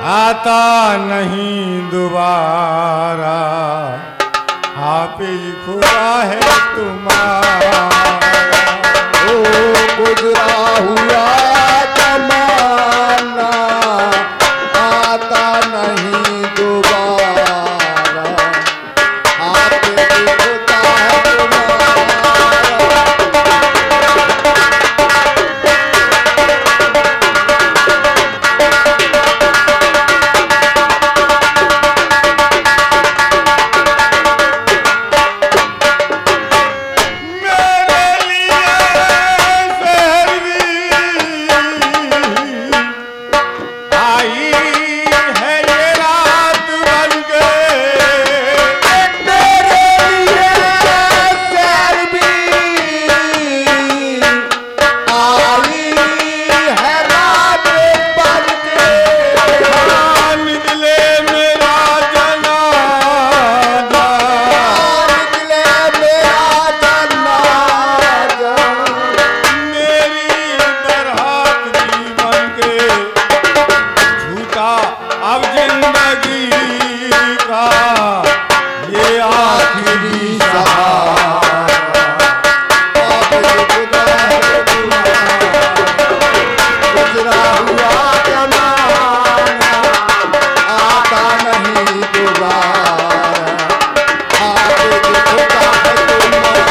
आता नहीं दोबारा, हाफिज खुदा है तुम्हारा। ओ गुजरा हुआ जमाना आता नहीं दोबारा, हाफिज खुदा है तुम्हारा। अब जिंदगी का ये आखिरी सहारा, गुजरा हुआ जमाना आता नहीं दोबारा, हाफिज खुदा है तुम्हारा।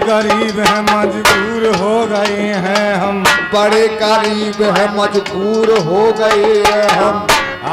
गरीब हैं मजबूर हो गए हैं हम, बड़े गरीब है मजबूर हो गए हैं हम,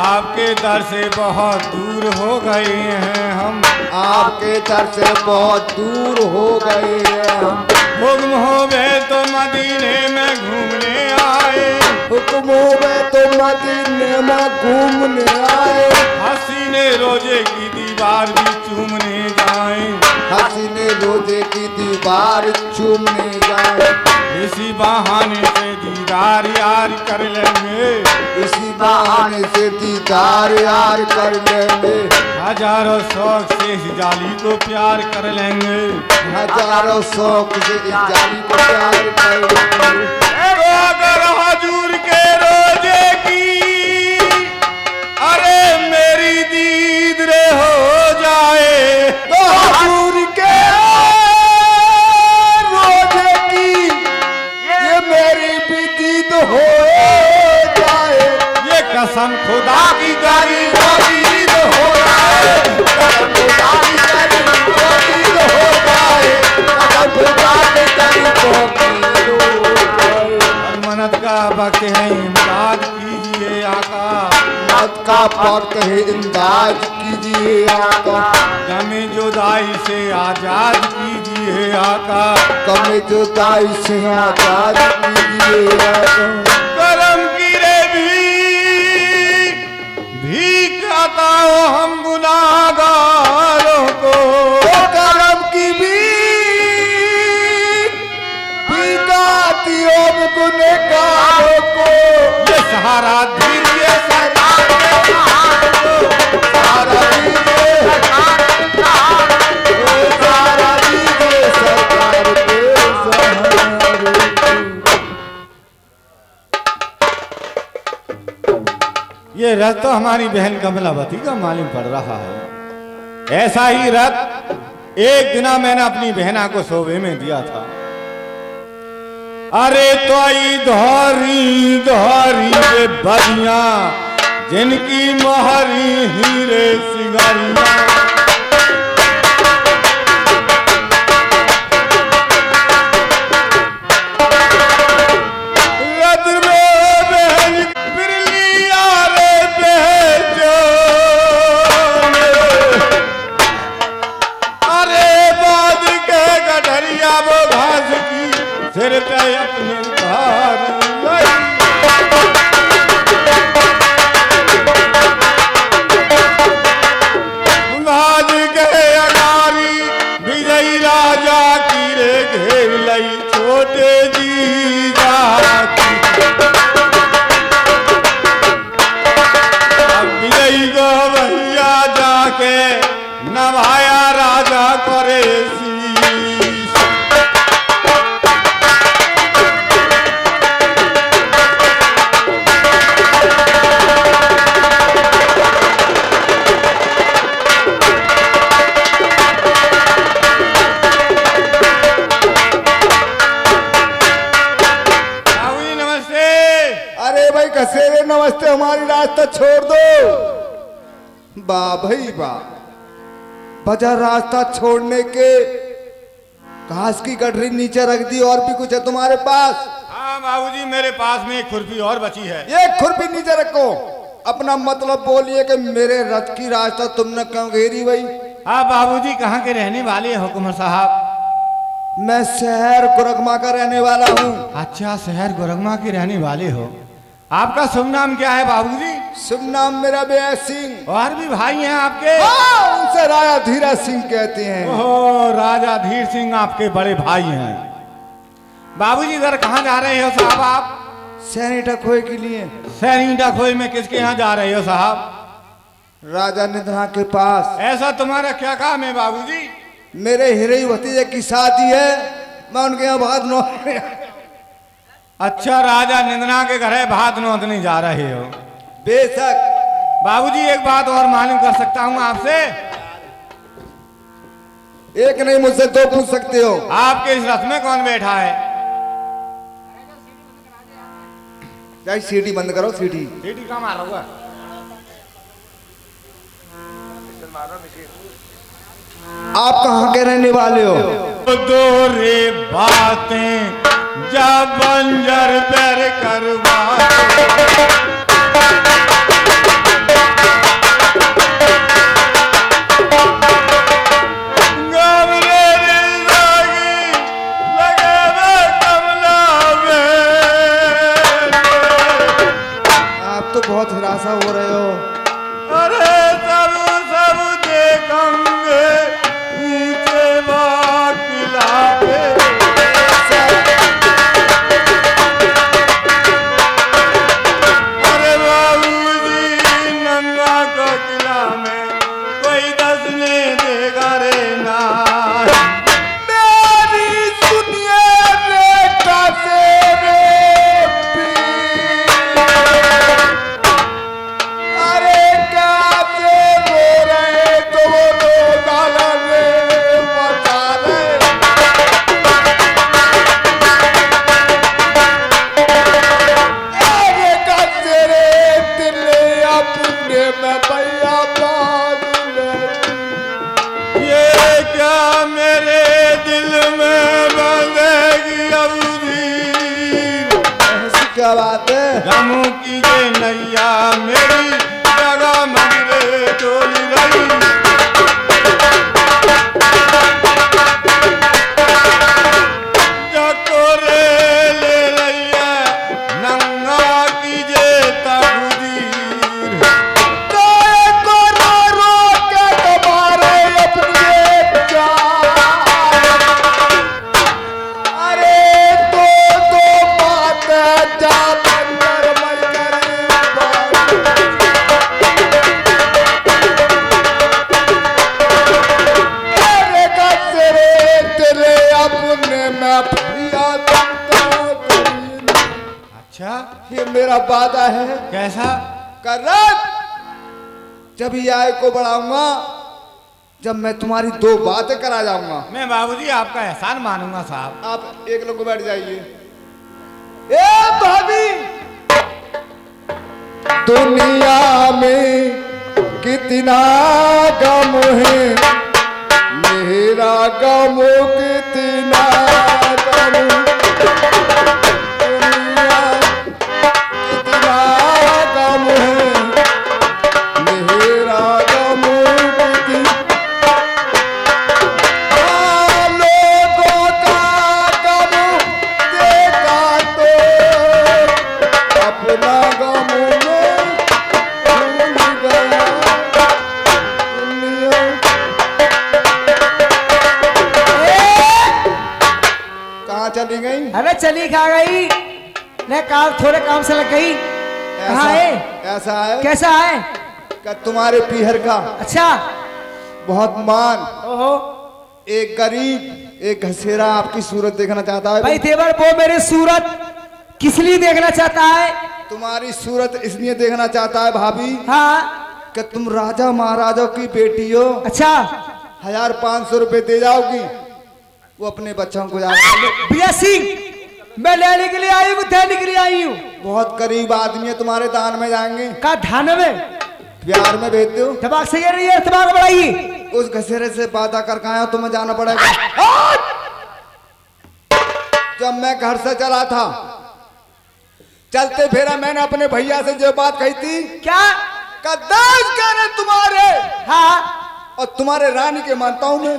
आपके दर से बहुत दूर हो गए हैं हम, आपके दर से बहुत दूर हो गए हैं हम। हुक्म हो गए तो मदीने में घूमने आए, हुक्मों में तो मदीने में घूमने आए, हसीने रोजे की दीवार भी चूमने जाए, हसीने रोजे की दीवार चूमने जाए, इसी बहाने से दीदार यार कर लेंगे, इसी बहाने से दीदार यार कर लेंगे, हजारों शौक से इस जाली को प्यार कर लेंगे, हजारों शौक से इस जाली को प्यार कर लेंगे। तो अगर हजूर के रोजे की अरे मेरी दीद रे हो जाए, तो हजूर के रोजे की ये मेरी भी दीद हो जाए, ये कसम खुदा की गरीब दीद हो जाए, कसम खुदा की गरीब दीद हो जाए, कसम खुदा की गरीब दीद हो जाए। मन्नत का वक्त है इमदाद कीजिए आका, मत का वक्त है इमदाद कीजिए आका, गमे जुदाई से आजाद कीजिए आका, कमे जुदाई से आजाद कीजिए आका। करम गिरे भीख अताओ हम गुनाहगारों को, करम की भीखातियों गुनहगारों को, ये सहारा दीजिए सरकार के सहारा दीजिए, सहारा दीजिए सरकार के सहारे को। ये रथ तो हमारी बहन कमलावती का मालूम पड़ रहा है। ऐसा ही रथ एक दिना मैंने अपनी बहना को शोभे में दिया था। अरे तो आई धोरी धोरी के बजिया जिनकी महरी हीरे सिंगारिया, रथ में बहन बिरलिया रे बेचो, अरे बाद के गठरिया वो घास की सिर पे अपने भार लाई, भाज के अनारी विजयी राजा की रे घेर लई। छोटे जीजा की। अब विजयी को भैया जाके नभाया राजा करे शीश। कसेरे नमस्ते, हमारी रास्ता छोड़ दो। वाह भाई वाह, बजा रास्ता छोड़ने के घास की गठरी नीचे रख दी। और भी कुछ है तुम्हारे पास? हाँ बाबूजी, मेरे पास में एक खुरपी और बची है। ये खुरपी नीचे रखो। अपना मतलब बोलिए कि मेरे रथ की रास्ता तुमने क्यों घेरी भाई? हाँ बाबूजी, कहाँ के रहने वाले हुकुमर साहब? मैं शहर गुरगमा का रहने वाला हूँ। अच्छा, शहर गुरगमा के रहने वाले हो। आपका शुभ नाम क्या है बाबूजी? शुभ नाम मेरा बेअ सिंह। और भी भाई हैं आपके? उनसे राजा धीरा सिंह कहते हैं। ओह, राजा धीर सिंह आपके बड़े भाई हैं। बाबूजी इधर कहाँ जा रहे हो साहब आप? सैनी टकोए के लिए। सैनी टकोए में किसके यहाँ जा रहे हो साहब? राजा निधना के पास। ऐसा तुम्हारा क्या काम है बाबूजी? मेरे हिरई भतीजे की शादी है, मैं उनके यहाँ भात नो। अच्छा, राजा निंदना के घर है, भात नोतने जा रहे हो? बेशक। बाबूजी एक बात और मालूम कर सकता हूँ आपसे? एक नहीं, मुझसे दो पूछ सकते हो। आपके इस रथ में कौन बैठा है? जाइए सीटी बंद करो। सीटी कहाँ मार रहा हुआ? आप कहाँ के रहने वाले हो? दो रे बातें जब बंजर पैर करवा आप तो बहुत हिरासा हो रहे हो। अरे सब सब देखेंगे ऊंचे किला पे। अरे बाबूजी, नंगा का किला में कोई दसने देगा रे ना। मेरी सुनिए बेटा तेरे अरे क्या से रो रहे तो वो लोग अलग बता रहे। अरे का तेरे दिल अपने में भैया बादल। ये क्या मेरे दिल में बंधेगी अबूदी? ऐसी क्या बात है? जमू की ये नैया मेरी जगह मंगरे डोली रही। जकोरे ले लैया नंगा कीजे तकदीर। को रो रो के तुम्हारे अपनी जान। अरे दो बात जा बंदर मर अरे का तेरे अपने में भैया अच्छा, ये मेरा वादा है। कैसा? करत जब ही आय को बढ़ाऊंगा, जब मैं तुम्हारी दो बातें करा जाऊंगा। मैं बाबूजी आपका एहसान मानूंगा साहब। आप एक लोग बैठ जाइए। ए भाभी, दुनिया में कितना गम है, मेरा गम कितना गम। दुनिया कितना गम है, मेरा गम कितना। लोगों का गम देखा तो अपना गम में भूल गया। दुनिया कहाँ चली गई? अरे चली खा गई, ने काम थोड़े काम से लग गई। कहाँ है? ऐसा है? कैसा है? क्या तुम्हारे पीहर का अच्छा बहुत मान, ओहो एक गरीब एक घसेरा आपकी सूरत देखना चाहता है। भाई देवर, वो मेरी सूरत किस लिए देखना चाहता है? तुम्हारी सूरत इसलिए देखना चाहता है भाभी हाँ कि तुम राजा महाराजा की बेटी हो। अच्छा 1500 रुपए दे जाओगी, वो अपने बच्चों को भैया सिंह, मैं लेने के लिए आई हूँ, देने के लिए आई हूँ। बहुत गरीब आदमी है, तुम्हारे दान में जाएंगे। का धान में प्यार में भेज दो। दिमाग से रही है, दिमाग बढ़ाइए। उस घसेरे से वादा करके आया, तुम्हें जाना पड़ेगा। जब मैं घर से चला था, चलते फिरा मैंने अपने भैया से जो बात कही थी, क्या दाज कहने तुम्हारे, हाँ और तुम्हारे रानी के मानता हूं मैं।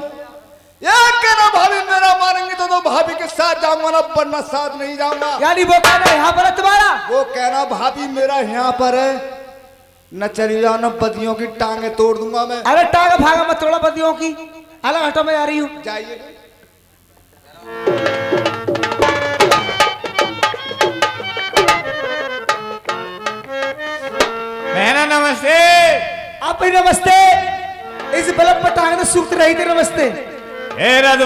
ये कहना भाभी मेरा मानेंगे तो भाभी के साथ जाऊंगा ना, वरना साथ नहीं जाऊंगा। यानी वो कहना यहाँ पर है तुम्हारा? वो कहना भाभी मेरा यहाँ पर है, न चली जाओ न बदियों की टांगे तोड़ दूंगा मैं। अरे टांग भागा मत तोड़ा बदियों की, अलग हटो, मैं आ रही हूँ। जाइए। बहना नमस्ते। आप ही नमस्ते। इस बल्ब पर टांगने सूखत रही थी, नमस्ते। हे रद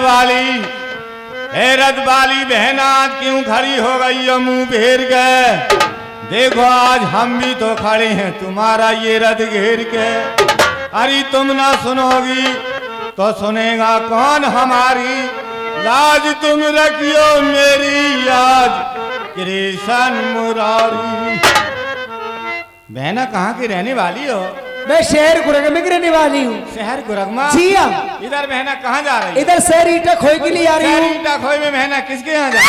वाली बहना, आज क्यों खड़ी हो गई हो मुंह फेर के? देखो आज हम भी तो खड़े हैं तुम्हारा ये रद घेर के। अरे तुम ना सुनोगी तो सुनेगा कौन हमारी लाज? तुम रखियो मेरी आज कृष्ण मुरारी। बहना कहाँ की रहने वाली हो? मैं शहर गुरग में रहने वाली हूँ। शहर गुरगमा? जी हाँ। इधर बहना कहाँ जा रही है? इधर शहर ईटा खोई के लिए आ रही हूँ। ईटा खोई में बहना किसके यहाँ जा रही?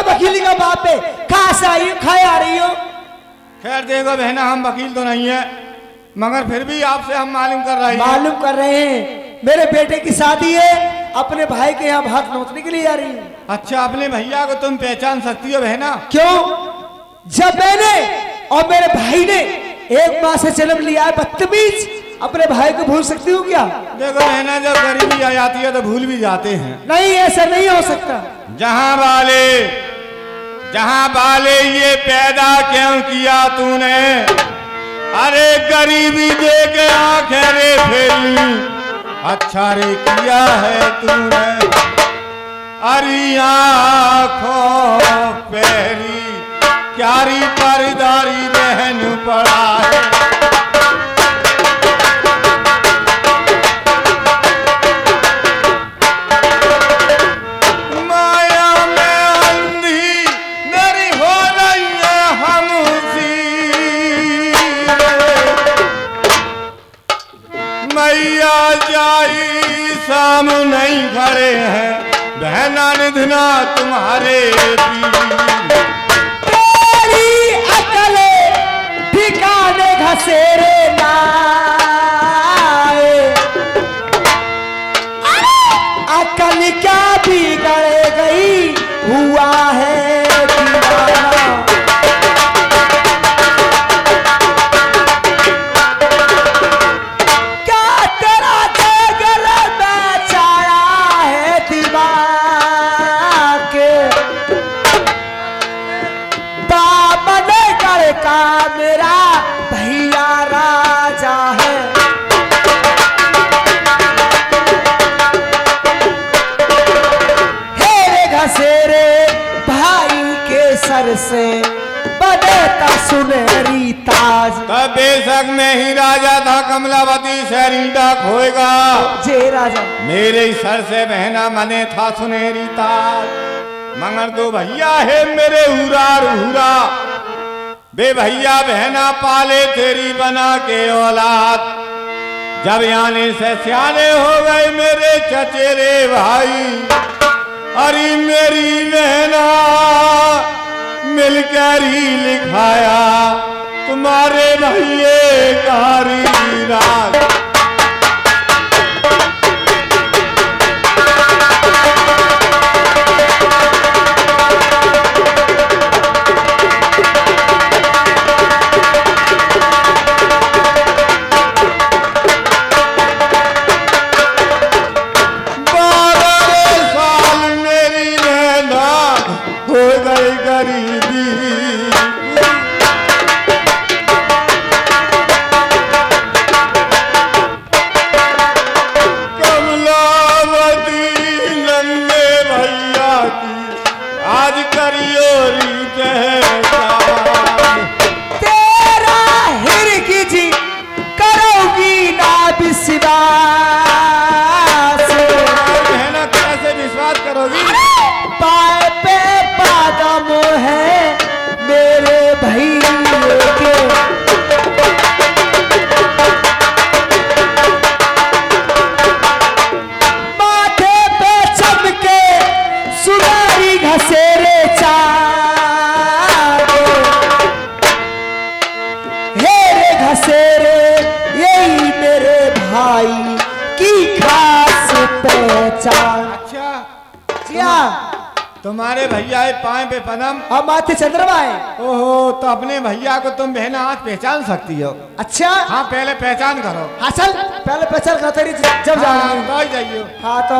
वकीली का बाप है, कहाँ से आई हो, खाए आ रही हो? खैर देखो बहना, हम वकील तो नहीं है, मगर फिर भी आपसे हम मालूम कर रहे हैं। मालूम कर रहे हैं, मेरे बेटे की शादी है, अपने भाई के यहाँ भात नोचने के लिए आ रही हूँ। अच्छा, अपने भैया को तुम पहचान सकती हो बहना? क्यों? जब मैंने और मेरे भाई ने एक माँ से जन्म लिया है, बदतमीज, अपने भाई को भूल सकती हूँ क्या? देखो बहना, जब गरीबी आ जाती है तो भूल भी जाते हैं। नहीं, ऐसा नहीं हो सकता। जहाँ बाले ये पैदा क्यों किया तूने? अरे गरीबी दे के आंखें रे फेरी, अच्छा रे किया है तूने। अरे आँखों पैरी क्यारी परदारी बहन पड़ा है। माया में अंधी मेरी हो रही है हमसी, मैया जाई शाम नहीं खड़े हैं बहना निधना तुम्हारे घसेरे नाए, अकल क्या बिगड़ गई, हुआ है दीवाना। क्या तेरा देगल में चाया है दिमाग के? बामन गढ़ का मेरा भैया राजा है, हेरे घसेरे भाई के सर से बनेता सुनहरी ताज। तब बेशक में ही राजा था कमलावती शहरीटा खोएगा, जे राजा मेरे सर से बहना मने था सुनहरी ताज। मगर तो भैया है मेरे हुरा बे भैया बहना पाले तेरी बना के औलाद, जब आने से सियाने हो गए मेरे चचेरे भाई। अरे मेरी बहना मिलकर ही लिखाया तुम्हारे भैये कारी राज। गई गरीबी। कमलावती नन्हे भैया की आज करियो री पहचान। तेरा हिरगिज करोगी ना विश्वास। बहना कैसे विश्वास करोगी? पाए पे पादम है मेरे भैया के, माथे पे चमके सुनारी घसेरे चाँद, हेरे घसेरे यही मेरे भाई की खास पहचान। अच्छा, क्या तुम्हारे भैया है पाए पे पदम हम माथे चंद्रमा है। ओहो, तो अपने भैया को तुम बहना आज पहचान सकती हो? अच्छा हाँ, पहले पहचान करो। हाँ चल पहले पहचान करते रही जब हाँ, जाएंगे। तो जाइयो। हाँ तो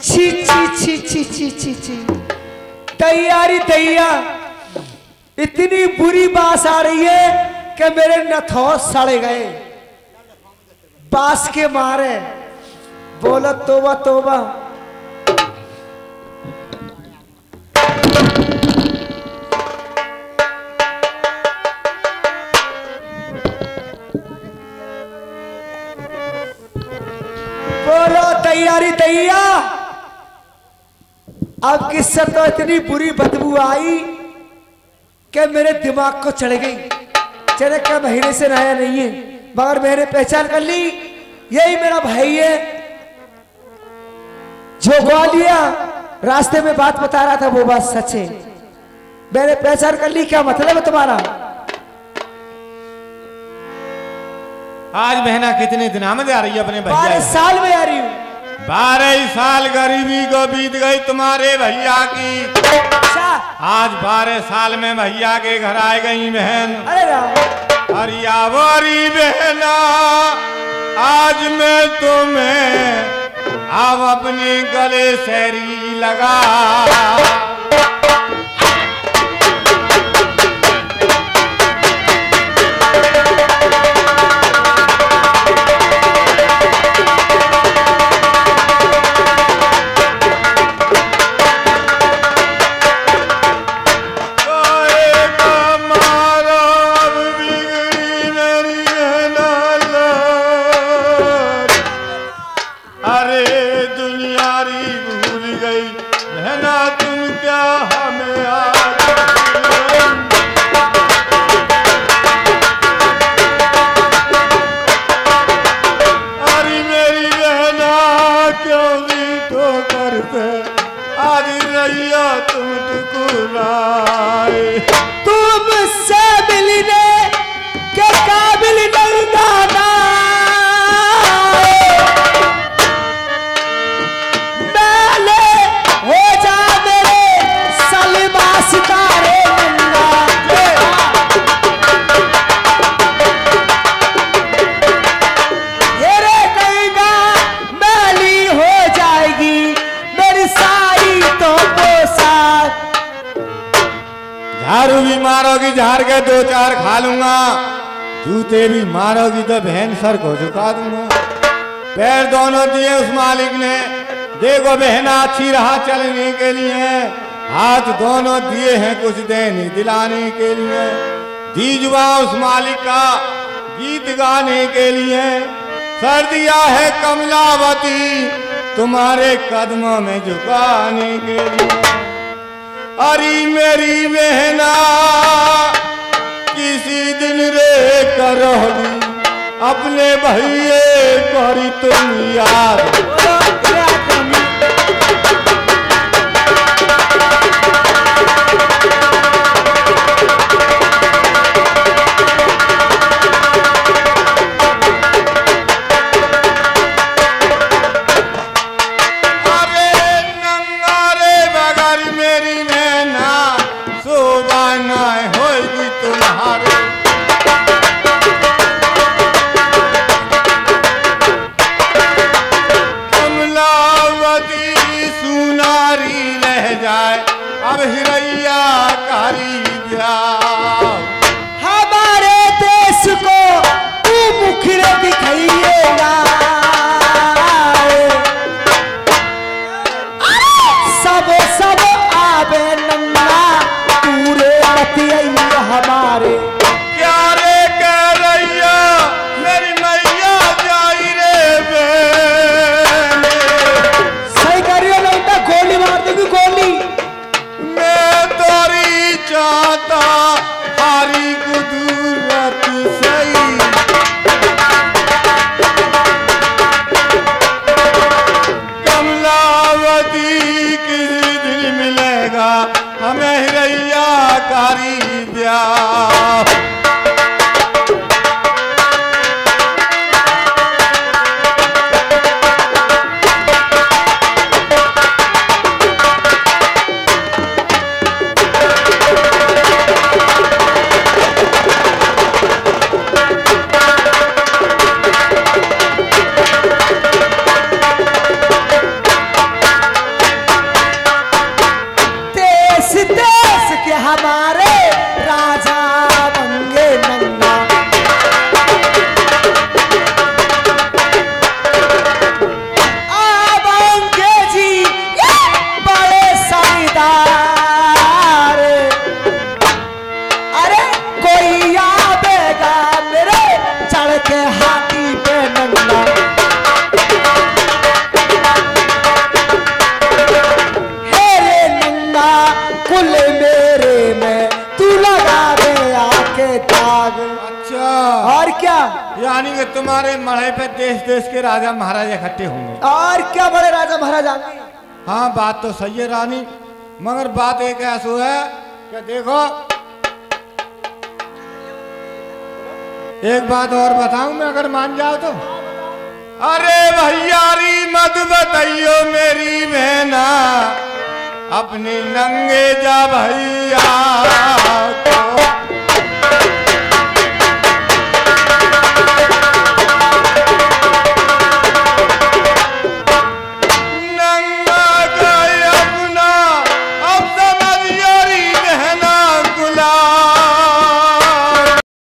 छी छी छी छी छी छी छी तैयारी तैया इतनी बुरी बास आ रही है कि मेरे नथौस सड़े गए बास के मारे। बोला तोबा तोबा। बोलो तैयारी तैया। अब किससे तो इतनी बुरी बदबू आई कि मेरे दिमाग को चढ़ गई। चले क्या महीने से नया नहीं है, मगर मैंने पहचान कर ली यही मेरा भाई है जो ग्वालिया रास्ते में बात बता रहा था, वो बात सच है। मैंने पहचान कर ली। क्या मतलब है तुम्हारा? आज बहना कितने दिन में जा रही है अपने 12 भैया? साल में आ रही हूँ। 12 साल गरीबी को बीत गई तुम्हारे भैया की। अच्छा आज 12 साल में भैया के घर आए गई बहन। अरे राम। हरियावरी बहना, आज मैं तुम्हें अब अपने गले शहरी लगा। तुमसे मिलने के काबिल नहीं दाना, मैंने हो जा मेरे सलीमा सितारे नन्ना। ये रे कहेगा मैली हो जाएगी मेरी सारी तो पोशाक। झाड़ू भी मारोगी, झाड़ के 2-4 खा लूंगा। जूते भी मारोगी तो बहन सर को झुका दूंगा। पैर दोनों दिए उस मालिक ने, देखो बहना अच्छी रहा चलने के लिए। हाथ दोनों दिए हैं कुछ देने दिलाने के लिए। दीजुआ उस मालिक का गीत गाने के लिए। सर दिया है कमलावती तुम्हारे कदमों में झुकाने के लिए। अरे मेरी बहना किसी दिन रे करोगी अपने भैये करी तुम याद। क्या? यानी कि तुम्हारे मड़े पे देश देश के राजा महाराजा इकट्ठे होंगे। और क्या बड़े राजा महाराजा? हाँ बात तो सही है रानी, मगर बात एक ऐसा है कि देखो एक बात और बताऊं मैं, अगर मान जाओ तो। अरे भैयारी मत बताइयो मेरी बहना, अपनी नंगे जा भैया को